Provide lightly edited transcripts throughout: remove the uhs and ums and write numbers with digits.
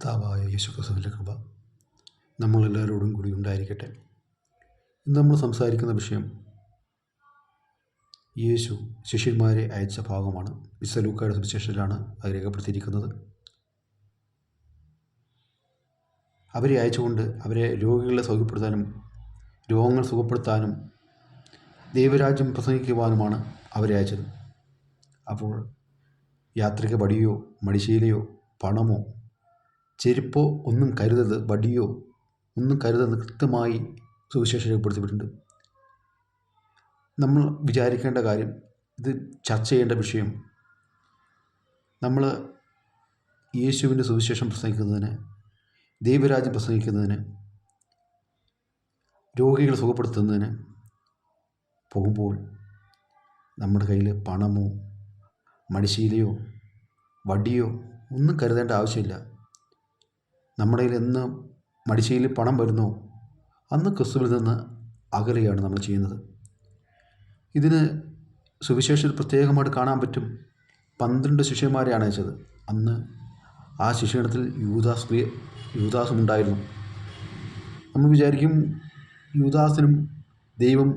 കർത്താവായ യേശുക്രിസ്തുവിൻ്റെ കൃപ നമ്മളെല്ലാവരോടും കൂടി ഉണ്ടായിരിക്കട്ടെ. ഇന്ന് നമ്മൾ സംസാരിക്കുന്ന വിഷയം യേശു ശിഷ്യന്മാരെ അയച്ച ഭാഗമാണ്. വിശുദ്ധ ലൂക്കായുടെ സുവിശേഷത്തിലാണ് അത് രേഖപ്പെടുത്തിയിരിക്കുന്നത്. അവരെ അയച്ചുകൊണ്ട് അവരെ രോഗികളെ സൗഖ്യപ്പെടുത്താനും രോഗങ്ങൾ സുഖപ്പെടുത്താനും ദൈവരാജ്യം പ്രസംഗിക്കുവാനുമാണ് അവരെ അയച്ചത്. അപ്പോൾ യാത്രയ്ക്ക് വടിയോ മടിശീലയോ പണമോ ചെരുപ്പോ ഒന്നും കരുതരുത്, വടിയോ ഒന്നും കരുതെന്ന് കൃത്യമായി സുവിശേഷം രേഖപ്പെടുത്തിയിട്ടുണ്ട്. നമ്മൾ വിചാരിക്കേണ്ട കാര്യം, ഇത് ചർച്ച ചെയ്യേണ്ട വിഷയം, നമ്മൾ യേശുവിൻ്റെ സുവിശേഷം പ്രസംഗിക്കുന്നതിന്, ദൈവരാജ്യം പ്രസംഗിക്കുന്നതിന്, രോഗികളെ സുഖപ്പെടുത്തുന്നതിന് പോകുമ്പോൾ നമ്മുടെ കയ്യിൽ പണമോ മടിശീലയോ വടിയോ ഒന്നും കരുതേണ്ട ആവശ്യമില്ല. നമ്മുടെ കയ്യിൽ എന്ന് മടിശീലയിൽ പണം വരുന്നോ അന്ന് ക്രിസ്തുവിൽ നിന്ന് അകലെയാണ് നമ്മൾ ചെയ്യുന്നത്. ഇതിന് സുവിശേഷത്തിൽ പ്രത്യേകമായിട്ട് കാണാൻ പറ്റും. 12 ശിഷ്യന്മാരെയാണ് അയച്ചത്. അന്ന് ആ ശിഷ്യഗണത്തിൽ യൂദാസും ഉണ്ടായിരുന്നു. നമ്മൾ വിചാരിക്കും യൂദാസിനും ദൈവം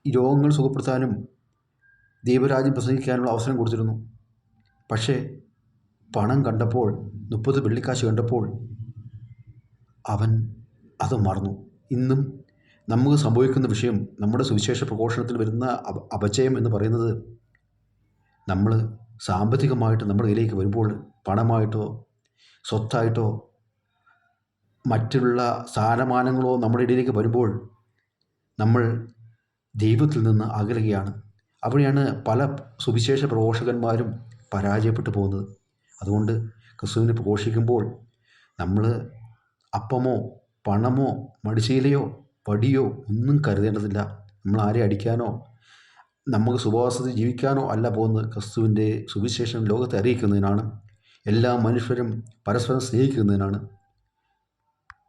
ഈ രോഗങ്ങൾ സുഖപ്പെടുത്താനും ദൈവരാജ്യം പ്രസംഗിക്കാനുള്ള അവസരം കൊടുത്തിരുന്നു. പക്ഷേ പണം കണ്ടപ്പോൾ, 30 വെള്ളിക്കാശ് കണ്ടപ്പോൾ അവൻ അത് മറന്നു. ഇന്നും നമുക്ക് സംഭവിക്കുന്ന വിഷയം, നമ്മുടെ സുവിശേഷ പ്രഘോഷണത്തിൽ വരുന്ന അപചയം എന്ന് പറയുന്നത്, നമ്മൾ സാമ്പത്തികമായിട്ട് നമ്മുടെ കയ്യിലേക്ക് വരുമ്പോൾ, പണമായിട്ടോ സ്വത്തായിട്ടോ മറ്റുള്ള സ്ഥാനമാനങ്ങളോ നമ്മുടെ ഇടയിലേക്ക് വരുമ്പോൾ നമ്മൾ ദൈവത്തിൽ നിന്ന് അകലുകയാണ്. അവിടെയാണ് പല സുവിശേഷ പ്രഘോഷകന്മാരും പരാജയപ്പെട്ടു പോകുന്നത്. അതുകൊണ്ട് ക്രിസ്തുവിനെ പ്രഘോഷിക്കുമ്പോൾ നമ്മൾ അപ്പമോ പണമോ മടിശീലയോ വടിയോ ഒന്നും കരുതേണ്ടതില്ല. നമ്മൾ ആരെ അടിക്കാനോ നമുക്ക് സുബോധത്തിൽ ജീവിക്കാനോ അല്ല പോകുന്നത്. ക്രിസ്തുവിൻ്റെ സുവിശേഷം ലോകത്തെ അറിയിക്കുന്നതിനാണ്. എല്ലാ മനുഷ്യരും പരസ്പരം സ്നേഹിക്കുന്നതിനാണ്.